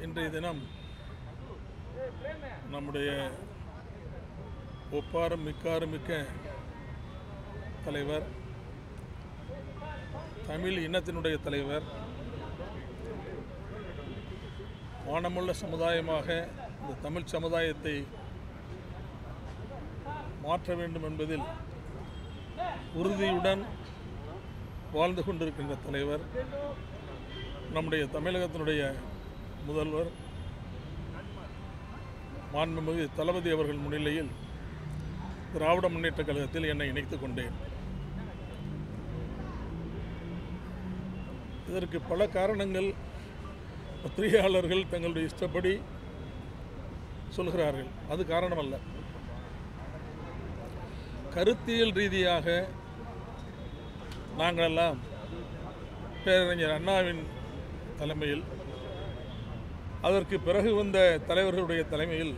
இன்றைய தினம் நம்முடைய ஒப்பாரும் மிக்காரும் மிக்க தலைவர், தமிழ் இனத்தினுடைய தலைவர், மானமுள்ள சமுதாயமாக இந்த தமிழ் சமுதாயத்தை மாற்ற வேண்டும் என்பதில் உறுதியுடன் வாழ்ந்து கொண்டிருக்கின்ற தலைவர், நம்முடைய தமிழகத்தினுடைய முதல்வர் மாண்புமிகு தளபதி அவர்கள் முன்னிலையில் திராவிட முன்னேற்றக் கழகத்தில் என்னை இணைத்துக் கொண்டேன். இதற்கு பல காரணங்கள் பத்திரிகையாளர்கள் தங்களுடைய இஷ்டப்படி சொல்கிறார்கள். அது காரணமல்ல. கருத்தியல் ரீதியாக நாங்களெல்லாம் பேரறிஞர் அண்ணாவின் தலைமையில், அதற்கு பிறகு வந்த தலைவர்களுடைய தலைமையில்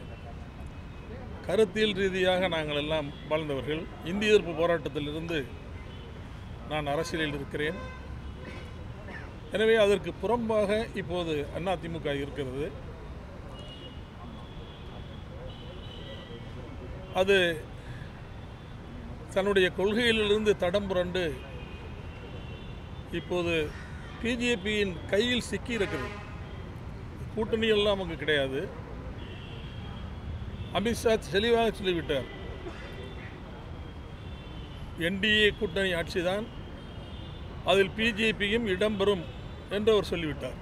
கருத்தியல் ரீதியாக நாங்கள் எல்லாம் வாழ்ந்தவர்கள். இந்திய எதிர்ப்பு போராட்டத்திலிருந்து நான் அரசியலில் இருக்கிறேன். எனவே அதற்கு புறம்பாக இப்போது அதிமுக இருக்கிறது. அது தன்னுடைய கொள்கையிலிருந்து தடம் புரண்டு இப்போது பிஜேபியின் கையில் சிக்கி இருக்கிறது. கூட்டணி எல்லாம் அங்கு கிடையாது. அமித்ஷா தெளிவாக சொல்லிவிட்டார், என்டிஏ கூட்டணி ஆட்சிதான், அதில் பிஜேபியும் இடம்பெறும் என்று அவர் சொல்லிவிட்டார்.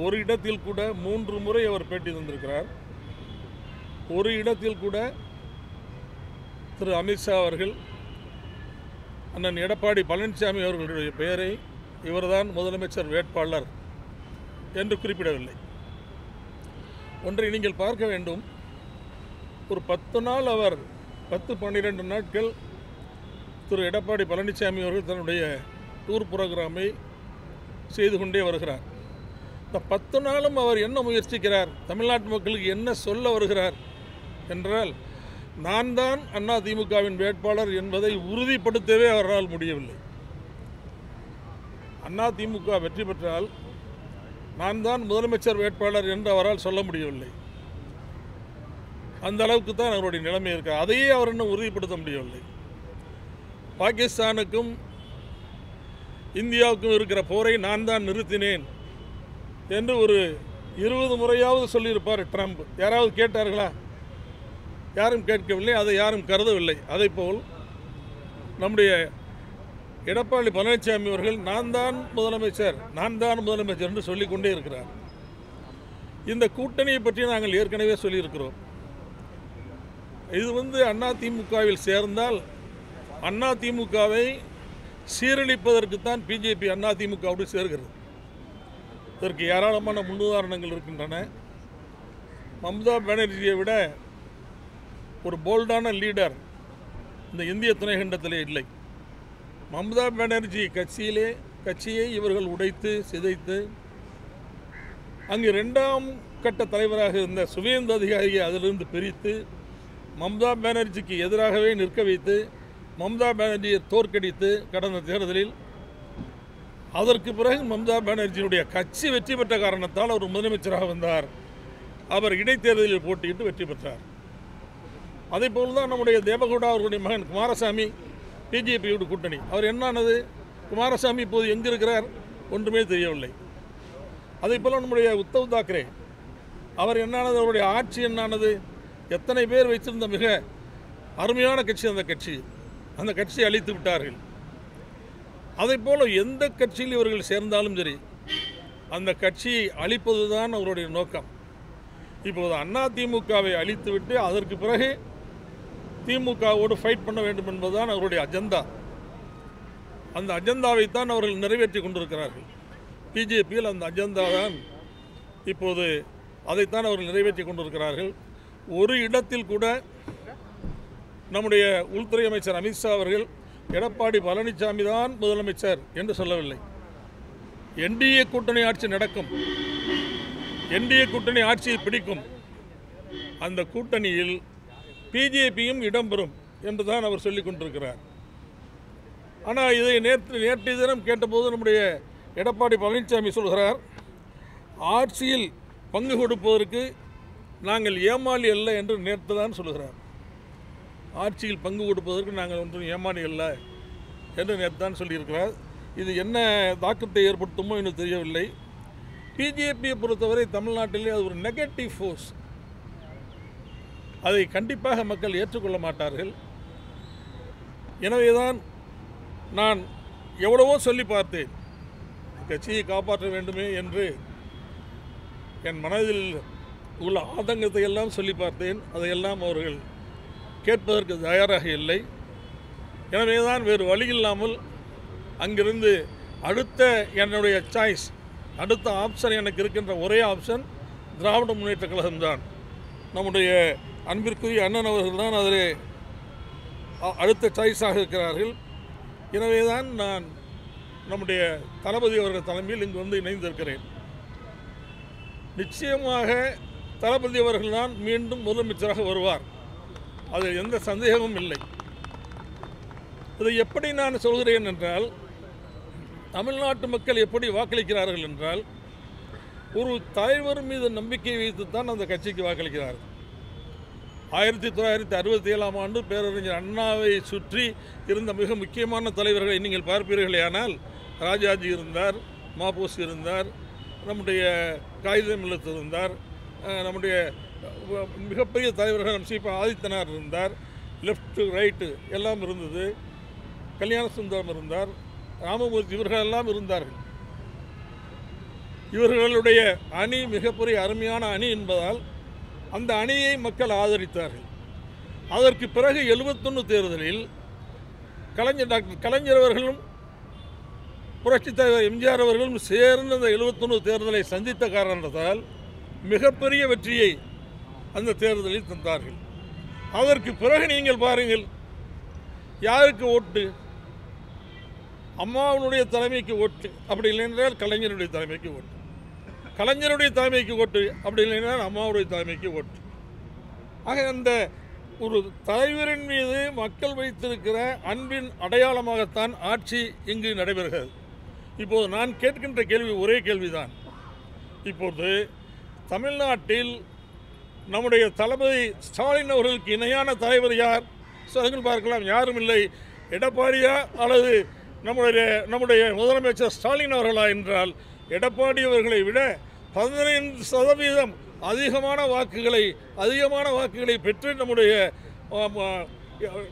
ஒரு இடத்தில் கூட 3 முறை அவர் பேட்டி தந்திருக்கிறார். ஒரு இடத்தில் கூட திரு அமித்ஷா அவர்கள் அண்ணன் எடப்பாடி பழனிசாமி அவர்களுடைய பெயரை இவர்தான் முதலமைச்சர் வேட்பாளர் என்று குறிப்பிடவில்லை. ஒன்றை நீங்கள் பார்க்க வேண்டும். ஒரு 10 நாள் அவர் 10-12 நாட்கள் திரு எடப்பாடி பழனிசாமி அவர்கள் தன்னுடைய டூர் புரோகிராமை செய்து கொண்டே வருகிறார். இந்த 10 நாளும் அவர் என்ன முயற்சிக்கிறார், தமிழ்நாட்டு மக்களுக்கு என்ன சொல்ல வருகிறார் என்றால், நான் தான் அதிமுகவின் வேட்பாளர் என்பதை உறுதிப்படுத்தவே அவரால் முடியவில்லை. அதிமுக வெற்றி பெற்றால் நான் தான் முதலமைச்சர் வேட்பாளர் என்று அவரால் சொல்ல முடியவில்லை. அந்த அளவுக்கு தான் அவருடைய நிலைமை இருக்கு. அதையே அவர் இன்னும் உறுதிப்படுத்த முடியவில்லை. பாகிஸ்தானுக்கும் இந்தியாவுக்கும் இருக்கிற போரை நான் தான் நிறுத்தினேன் என்று ஒரு 20 முறையாவது சொல்லியிருப்பார் ட்ரம்ப். யாராவது கேட்டார்களா? யாரும் கேட்கவில்லை. அதை யாரும் கருதவில்லை. அதைப்போல் நம்முடைய எடப்பாடி பழனிசாமி அவர்கள் நான் தான் முதலமைச்சர் என்று சொல்லிக்கொண்டே இருக்கிறார். இந்த கூட்டணியை பற்றி நாங்கள் ஏற்கனவே சொல்லியிருக்கிறோம். இது அதிமுகவில் சேர்ந்தால் அதிமுகவை சீரழிப்பதற்குத்தான் பிஜேபி அதிமுகவோடு சேர்கிறது. இதற்கு ஏராளமான முன்னுதாரணங்கள் இருக்கின்றன. மம்தா பானர்ஜியை விட ஒரு போல்டான லீடர் இந்த இந்திய துணைக்கண்டத்திலே இல்லை. மம்தா பானர்ஜி கட்சியை இவர்கள் உடைத்து சிதைத்து அங்கு 2ஆம் கட்ட தலைவராக இருந்த சுவேந்து அதிகாரியை அதிலிருந்து பிரித்து மம்தா பானர்ஜிக்கு எதிராகவே நிற்க வைத்து மம்தா பானர்ஜியை தோற்கடித்து கடந்த தேர்தலில், அதற்கு பிறகு மம்தா பானர்ஜியினுடைய கட்சி வெற்றி பெற்ற காரணத்தால் அவர் முதலமைச்சராக வந்தார். அவர் இடைத்தேர்தலில் போட்டியிட்டு வெற்றி பெற்றார். அதேபோல் தான் நம்முடைய தேவகவுடா அவர்களுடைய மகன் குமாரசாமி பிஜேபியோடு கூட்டணி. அவர் என்னானது? குமாரசாமி இப்போது எங்கே இருக்கிறார்? ஒன்றுமே தெரியவில்லை. அதே போல் நம்முடைய உத்தவ் தாக்கரே, அவர் என்னானது? அவருடைய ஆட்சி என்னானது? எத்தனை பேர் வைத்திருந்த மிக அருமையான கட்சி அந்த கட்சியை அழித்து விட்டார்கள். அதே போல் எந்த கட்சியில் இவர்கள் சேர்ந்தாலும் சரி, அந்த கட்சியை அழிப்பது தான் அவருடைய நோக்கம். இப்போது அதிமுகவை அழித்துவிட்டு அதற்கு பிறகு திமுகவோடு ஃபைட் பண்ண வேண்டும் என்பதுதான் அவருடைய அஜெண்டா. அந்த அஜெண்டாவைத்தான் அவர்கள் நிறைவேற்றி கொண்டிருக்கிறார்கள். பிஜேபியில் அந்த அஜெண்டா தான் இப்போது, அதைத்தான் அவர்கள் நிறைவேற்றி கொண்டிருக்கிறார்கள். ஒரு இடத்தில் கூட நம்முடைய உள்துறை அமைச்சர் அமித்ஷா அவர்கள் எடப்பாடி பழனிசாமி தான் முதலமைச்சர் என்று சொல்லவில்லை. என்டிஏ கூட்டணி ஆட்சி நடக்கும், என்டிஏ கூட்டணி ஆட்சியை பிடிக்கும், அந்த கூட்டணியில் பிஜேபியும் இடம்பெறும் என்றுதான் அவர் சொல்லிக் கொண்டிருக்கிறார். ஆனால் இதை நேற்றைய தினம் கேட்டபோது நம்முடைய எடப்பாடி பழனிசாமி சொல்கிறார், ஆட்சியில் பங்கு கொடுப்பதற்கு நாங்கள் ஏமாளி அல்ல என்று நேற்று தான் சொல்கிறார். ஆட்சியில் பங்கு கொடுப்பதற்கு நாங்கள் ஒன்றும் ஏமாளி அல்ல என்று நேற்று தான் சொல்லியிருக்கிறார். இது என்ன தாக்கத்தை ஏற்படுத்துமோ இன்னும் தெரியவில்லை. பிஜேபியை பொறுத்தவரை தமிழ்நாட்டிலே அது ஒரு நெகட்டிவ் ஃபோர்ஸ். அதை கண்டிப்பாக மக்கள் ஏற்றுக்கொள்ள மாட்டார்கள். எனவேதான் நான் எவ்வளவோ சொல்லி பார்த்தேன், கட்சியை காப்பாற்ற வேண்டுமே என்று என் மனதில் உள்ள ஆதங்கத்தை எல்லாம் சொல்லி பார்த்தேன். அதையெல்லாம் அவர்கள் கேட்பதற்கு தயாராக இல்லை. எனவேதான் வேறு வழி இல்லாமல் அங்கிருந்து அடுத்த என்னுடைய சாய்ஸ், அடுத்த ஆப்ஷன் எனக்கு இருக்கின்ற ஒரே ஆப்ஷன் திராவிட முன்னேற்ற கழகம்தான். நம்முடைய அன்பிற்குரிய அண்ணன் அவர்கள் தான் அதில் அடுத்த சாய்ஸாக இருக்கிறார்கள். எனவே தான் நான் நம்முடைய தளபதி அவர்கள் தலைமையில் இங்கு வந்து இணைந்திருக்கிறேன். நிச்சயமாக தளபதி அவர்கள் தான் மீண்டும் முதலமைச்சராக வருவார், அதில் எந்த சந்தேகமும் இல்லை. இதை எப்படி நான் சொல்கிறேன் என்றால், தமிழ்நாட்டு மக்கள் எப்படி வாக்களிக்கிறார்கள் என்றால், ஒரு தலைவர் மீது நம்பிக்கை வைத்துத்தான் அந்த கட்சிக்கு வாக்களிக்கிறார்கள். 1967ஆம் ஆண்டு பேரறிஞர் அண்ணாவை சுற்றி இருந்த மிக முக்கியமான தலைவர்களை நீங்கள் பார்ப்பீர்களேயானால், ராஜாஜி இருந்தார், மாபோசி இருந்தார், நம்முடைய காகிதம் இல்லத்து இருந்தார், நம்முடைய மிகப்பெரிய தலைவர்கள் சீபா ஆதித்தனார் இருந்தார், லெஃப்ட் ரைட்டு எல்லாம் இருந்தது, கல்யாண சுந்தரம் இருந்தார், ராமமூர்த்தி, இவர்களெல்லாம் இருந்தார்கள். இவர்களுடைய அணி மிகப்பெரிய அருமையான அணி என்பதால் அந்த அணியை மக்கள் ஆதரித்தார்கள். அதற்கு பிறகு 71 தேர்தலில் டாக்டர் கலைஞர் அவர்களும் புரட்சித் தலைவர் எம்ஜிஆர் அவர்களும் சேர்ந்து அந்த 71 தேர்தலை சந்தித்த காரணத்தால் மிகப்பெரிய வெற்றியை அந்த தேர்தலில் தந்தார்கள். அதற்கு பிறகு நீங்கள் பாருங்கள், யாருக்கு ஓட்டு? அம்மாவுடைய தலைமைக்கு ஓட்டு, அப்படி இல்லைன்றால் கலைஞருடைய தலைமைக்கு ஓட்டு, கலைஞருடைய தலைமைக்கு ஓட்டு, அப்படி இல்லைன்றால் அம்மாவுடைய தலைமைக்கு ஓட்டு. ஆக அந்த ஒரு தலைவரின் மீது மக்கள் வைத்திருக்கிற அன்பின் அடையாளமாகத்தான் ஆட்சி இங்கு நடைபெறுகிறது. இப்போது நான் கேட்கின்ற கேள்வி ஒரே கேள்விதான். இப்போது தமிழ்நாட்டில் நம்முடைய தளபதி ஸ்டாலின் அவர்களுக்கு இணையான தலைவர் யார்? சொல்லுங்கள் பார்க்கலாம். யாரும் இல்லை. எடப்பாடியா அல்லது நம்முடைய முதலமைச்சர் ஸ்டாலின் அவர்களா என்றால், எடப்பாடி அவர்களை விட 15% அதிகமான வாக்குகளை பெற்று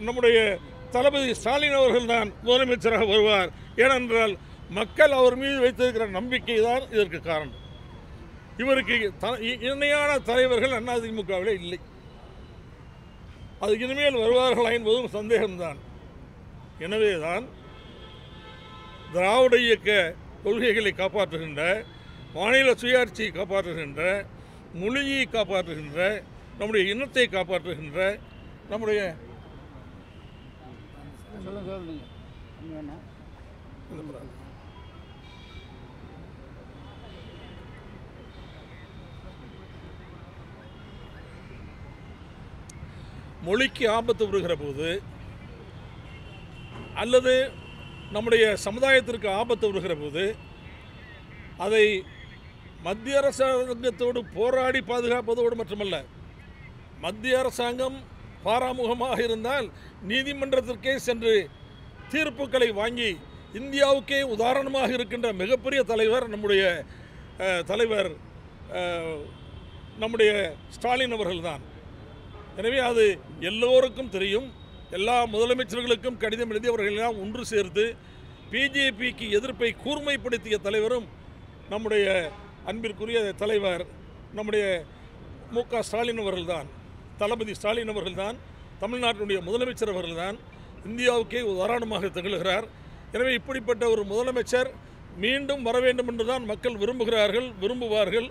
நம்முடைய தளபதி ஸ்டாலின் அவர்கள் தான் முதலமைச்சராக வருவார். ஏனென்றால் மக்கள் அவர் மீது வைத்திருக்கிற நம்பிக்கை தான் இதற்கு காரணம். இவருக்கு இணையான தலைவர்கள் அதிமுகவிலே இல்லை. அது இனிமேல் வருவார்களா என்பதும் சந்தேகம்தான். எனவேதான் திராவிட இயக்க கொள்கைகளை காப்பாற்றுகின்ற, மாநில சுயாட்சியை காப்பாற்றுகின்ற, மொழியை காப்பாற்றுகின்ற, நம்முடைய இனத்தை காப்பாற்றுகின்ற, நம்முடைய மொழிக்கு ஆபத்து வருகிற போது அல்லது நம்முடைய சமுதாயத்திற்கு ஆபத்து வருகிற போது அதை மத்திய அரசாங்கத்தோடு போராடி பாதுகாப்பதோடு மட்டுமல்ல, மத்திய அரசாங்கம் பாராமுகமாக இருந்தால் நீதிமன்றத்திற்கே சென்று தீர்ப்புகளை வாங்கி இந்தியாவுக்கே உதாரணமாக இருக்கின்ற மிகப்பெரிய தலைவர் நம்முடைய ஸ்டாலின் அவர்கள்தான். எனவே அது எல்லோருக்கும் தெரியும். எல்லா முதலமைச்சர்களுக்கும் கடிதம் எழுதி அவர்களெல்லாம் ஒன்று சேர்த்து பிஜேபிக்கு எதிர்ப்பை கூர்மைப்படுத்திய தலைவரும் நம்முடைய அன்பிற்குரிய தலைவர் நம்முடைய மு.க. ஸ்டாலின் அவர்கள்தான், தளபதி ஸ்டாலின் அவர்கள்தான், தமிழ்நாட்டினுடைய முதலமைச்சர் அவர்கள்தான், இந்தியாவுக்கே உதாரணமாக திகழ்கிறார். எனவே இப்படிப்பட்ட ஒரு முதலமைச்சர் மீண்டும் வர வேண்டும் என்றுதான் மக்கள் விரும்புவார்கள்.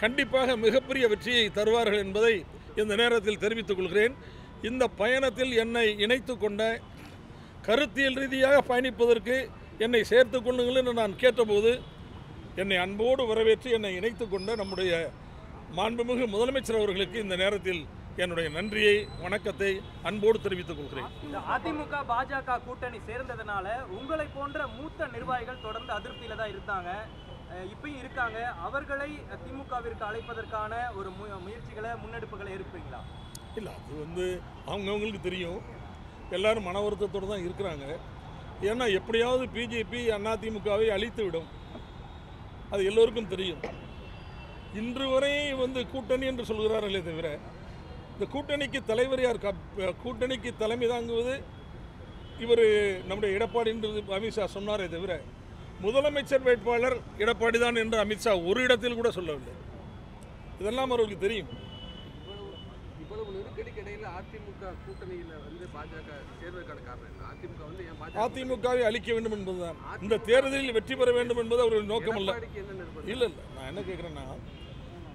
கண்டிப்பாக மிகப்பெரிய வெற்றியை தருவார்கள் என்பதை இந்த நேரத்தில் தெரிவித்துக் கொள்கிறேன். இந்த பயணத்தில் என்னை இணைத்து கொண்ட, கருத்தியல் ரீதியாக பயணிப்பதற்கு என்னை சேர்த்து கொள்ளுங்கள் என்று நான் கேட்டபோது என்னை அன்போடு வரவேற்று என்னை இணைத்து கொண்ட நம்முடைய மாண்புமிகு முதலமைச்சர் அவர்களுக்கு இந்த நேரத்தில் என்னுடைய நன்றியை, வணக்கத்தை அன்போடு தெரிவித்துக் கொள்கிறேன். அதிமுக பாஜக கூட்டணி சேர்ந்ததுனால உங்களை போன்ற மூத்த நிர்வாகிகள் தொடர்ந்து அதிருப்தியில தான் இருந்தாங்க. இப்பயும் இருக்காங்க. அவர்களை திமுகவிற்கு அழைப்பதற்கான ஒரு முயற்சிகளை முன்னெடுப்புகளை இருப்பீங்களா? இல்லை, அது அவங்கவுங்களுக்கு தெரியும். எல்லாரும் மன வருத்தத்தோடு தான் இருக்கிறாங்க. ஏன்னா எப்படியாவது பிஜேபி அதிமுகவை அழித்து விடும், அது எல்லோருக்கும் தெரியும். இன்று வரை கூட்டணி என்று சொல்கிறார்களே தவிர இந்த கூட்டணிக்கு தலைவர் யார், கூட்டணிக்கு தலைமை தாங்குவது இவர் நம்முடைய எடப்பாடி என்று அமித்ஷா சொன்னாரே தவிர முதலமைச்சர் வேட்பாளர் எடப்பாடி தான் என்று அமித்ஷா ஒரு இடத்தில் கூட சொல்லவில்லை. இதெல்லாம் அவர்களுக்கு தெரியும். இவ்வளவு நெருக்கடிக்கு இடையில அதிமுக கூட்டணியில் பாஜக சேர்வதற்கான காரணம் என்ன? அதிமுகவை அழிக்க வேண்டும் என்பதுதான். இந்த தேர்தலில் வெற்றி பெற வேண்டும் என்பது அவருடைய நோக்கம் அல்ல. இல்லை, நான் என்ன கேட்குறேன்னா,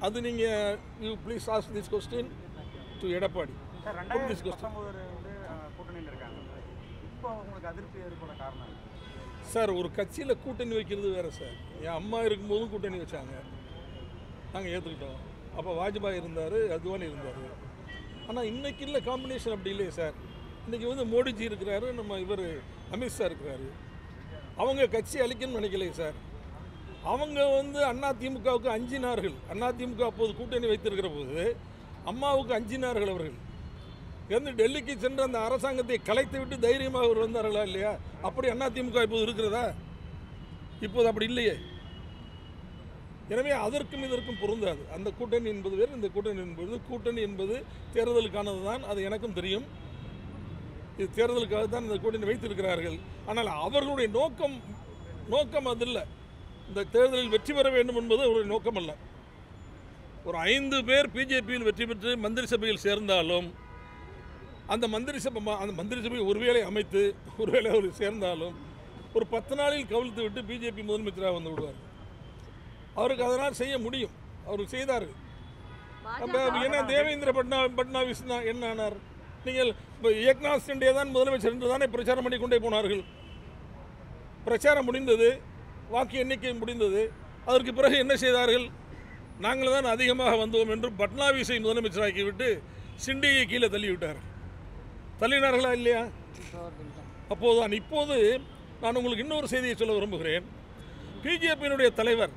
அது நீங்கள் you please ask this question to Edappadi. கூட்டணியில் இருக்காங்க. இப்போ உங்களுக்கு அதிருப்தி ஏற்பட காரணம் சார், ஒரு கட்சியில் கூட்டணி வைக்கிறது வேறு சார். என் அம்மா இருக்கும்போதும் கூட்டணி வச்சாங்க, நாங்கள் ஏற்றுக்கிட்டோம். அப்போ வாஜ்பாய் இருந்தார், அத்வானி இருந்தார். ஆனால் இன்றைக்கி இல்லை காம்பினேஷன் அப்படி இல்லையே சார். இன்றைக்கி மோடிஜி இருக்கிறாரு, நம்ம இவர் அமித்ஷா இருக்கிறாரு. அவங்க கட்சி அழிக்கணும்னு நினைக்கலையே சார். அவங்க அதிமுகவுக்கு அஞ்சினார்கள். அதிமுக அப்போது கூட்டணி வைத்திருக்கிற போது அம்மாவுக்கு அஞ்சினார்கள். அவர்கள் டெல்லிக்கு சென்று அந்த அரசாங்கத்தை கலைத்து விட்டு தைரியமாக அவர் வந்தார்களா இல்லையா? அப்படி அதிமுக இப்போது இருக்கிறதா? இப்போது அப்படி இல்லையே. எனவே அதற்கும் இதற்கும் பொருந்தாது. அந்த கூட்டணி என்பது வேறு, இந்த கூட்டணி என்பது தேர்தலுக்கானது தான். அது எனக்கும் தெரியும். இது தேர்தலுக்காக தான் இந்த கூட்டணி வைத்திருக்கிறார்கள். ஆனால் அவர்களுடைய நோக்கம் அது இல்லை. இந்த தேர்தலில் வெற்றி பெற வேண்டும் என்பது அவருடைய நோக்கம் அல்ல. ஒரு 5 பேர் பிஜேபியில் வெற்றி பெற்று மந்திரி சபையில் சேர்ந்தாலும் அந்த மந்திரி சபை ஒருவேளை அமைத்து ஒருவேளை அவர் சேர்ந்தாலும் ஒரு 10 நாளில் கவிழ்த்து விட்டு பிஜேபி முதலமைச்சராக வந்து விடுவார். அவருக்கு அதனால் செய்ய முடியும். அவர் செய்தார்கள். ஏன்னா தேவேந்திர பட்னாவிஸ் என்ன ஆனார்? நீங்கள் ஏக்நாத் ஷிண்டே தான் முதலமைச்சர் என்று தானே பிரச்சாரம் பண்ணி கொண்டே போனார்கள். பிரச்சாரம் முடிந்தது, வாக்கு எண்ணிக்கை முடிந்தது. அதற்கு பிறகு என்ன செய்தார்கள்? நாங்கள் தான் அதிகமாக வந்தோம் என்று பட்னாவிஸை முதலமைச்சராக்கிவிட்டு ஷிண்டேயை கீழே தள்ளினார்களா இல்லையா? அப்போதுதான். இப்போது நான் உங்களுக்கு இன்னொரு செய்தியை சொல்ல விரும்புகிறேன். பிஜேபியினுடைய தலைவர்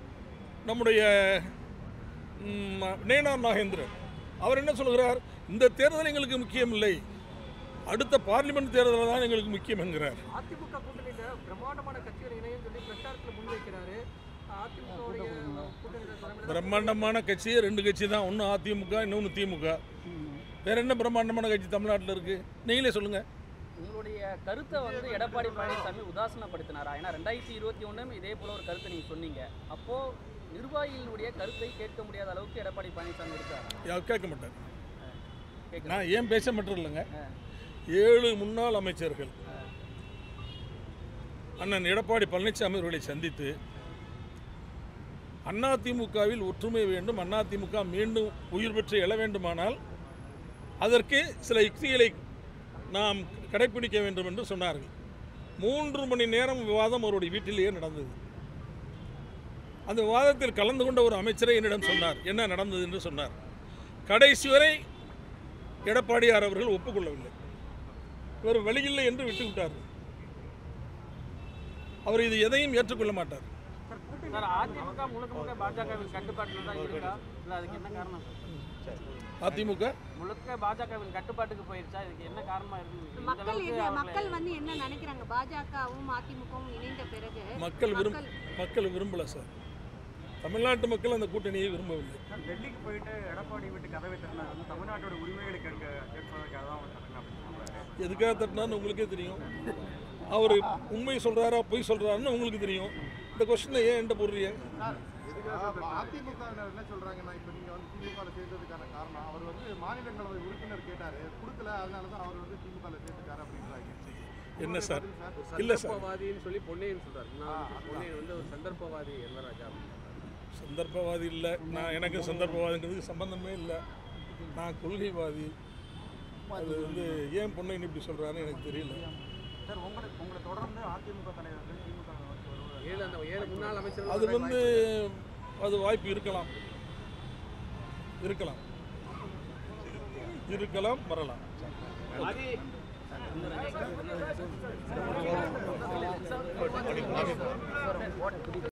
நம்முடைய நேனார் நாகேந்திரன் அவர் என்ன சொல்கிறார்? இந்த தேர்தல் எங்களுக்கு முக்கியம் இல்லை, அடுத்த பார்லிமெண்ட் தேர்தல் தான் எங்களுக்கு முக்கியம் என்கிறார். அதிமுக கூட்டணியில் பிரம்மாண்டமான கட்சிகள் இணையம் சொல்லி பிரச்சாரத்தில் முன்வைக்கிறாரு. பிரம்மாண்டமான கட்சி 2 கட்சி தான். ஒன்று அதிமுக, இன்னொன்று திமுக. வேற என்ன பிரம்மாண்டமான கட்சி தமிழ்நாட்டில் இருக்கு? நீங்களே சொல்லுங்க. உங்களுடைய கருத்தை எடப்பாடி பழனிசாமி உதாசனப்படுத்தினாரா? ஏன்னா 2021 இதே போல ஒரு கருத்தை நீங்க சொன்னீங்க. அப்போ நிர்வாகிகளுடைய கருத்தை கேட்க முடியாத அளவுக்கு எடப்பாடி பழனிசாமி இருக்காரு. கேட்க மாட்டார். நான் ஏன் பேச மட்டும் இல்லைங்க, 7 முன்னாள் அமைச்சர்கள் அண்ணன் எடப்பாடி பழனிசாமி அவர்களை சந்தித்து அதிமுகவில் ஒற்றுமை வேண்டும், அதிமுக மீண்டும் உயிர் பெற்று எழ வேண்டுமானால் அதற்கு சில யுக்திகளை நாம் கடைப்பிடிக்க வேண்டும் என்று சொன்னார்கள். 3 மணி நேரம் விவாதம் அவருடைய வீட்டிலேயே நடந்தது. அந்த விவாதத்தில் கலந்து கொண்ட ஒரு அமைச்சரை என்னிடம் சொன்னார், என்ன நடந்தது என்று சொன்னார். கடைசி வரை எடப்பாடியார் அவர்கள் ஒப்புக்கொள்ளவில்லை. இவர் வெளியில்லை என்று விட்டுவிட்டார். அவர் இது எதையும் ஏற்றுக்கொள்ள மாட்டார். அதிமுக முழுக்க பாஜகவின் கட்டுப்பாட்டில் தான் இருக்கா? இல்லை, அதுக்கு என்ன காரணம்? அதிமுக முழுக்க பாஜகவின் கட்டுப்பாட்டுக்கு போயிருச்சா? இதுக்கு என்ன காரணமா இருக்கு? மக்கள் என்ன நினைக்கிறாங்க? பாஜகவும் அதிமுகவும் இணைந்த பிறகு மக்கள் விரும்பல சார். தமிழ்நாட்டு மக்கள் அந்த கூட்டணியை விரும்பவில்லை. டெல்லிக்கு போயிட்டு எடப்பாடி வீட்டு கதவை தட்டினார். தமிழ்நாட்டோட உரிமைகளை கேட்பதற்காக தான் அவர் எதுக்காக தட்டினான்னு உங்களுக்கே தெரியும். அவர் உண்மை சொல்றாரா பொய் சொல்றாருன்னு உங்களுக்கு தெரியும். இந்த கொஸ்டினை ஏன் என்கிட்ட போடுறீங்க? அதிமுக என்ன சொல்றாங்கன்னா, இப்போ நீங்க திமுகவில் சேர்ந்ததுக்கான காரணம் அவர் மாநிலங்களவை உறுப்பினர் கேட்டாரு, கொடுக்கல, அதனால தான் அவர் திமுகவில் சேர்த்துக்காரு அப்படின்றாங்க. என்ன சார்? இல்லை சார், சந்தர்ப்பவாதின்னு சொல்லி பொன்னையன் சொல்றாரு. பொன்னையன் ஒரு சந்தர்ப்பவாதி ராஜா. சந்தர்ப்பவாதி இல்லை. நான் எனக்கு சந்தர்ப்பவாதிங்கிறதுக்கு சம்பந்தமே இல்லை. நான் கொள்கைவாதி. அது ஏன் பொன்னையன் இப்படி சொல்றாருன்னு எனக்கு தெரியல. சார், உங்களை தொடர்ந்து அதிமுக தலைவர்கள் திமுக அது வாய்ப்பு இருக்கலாம், வரலாம்.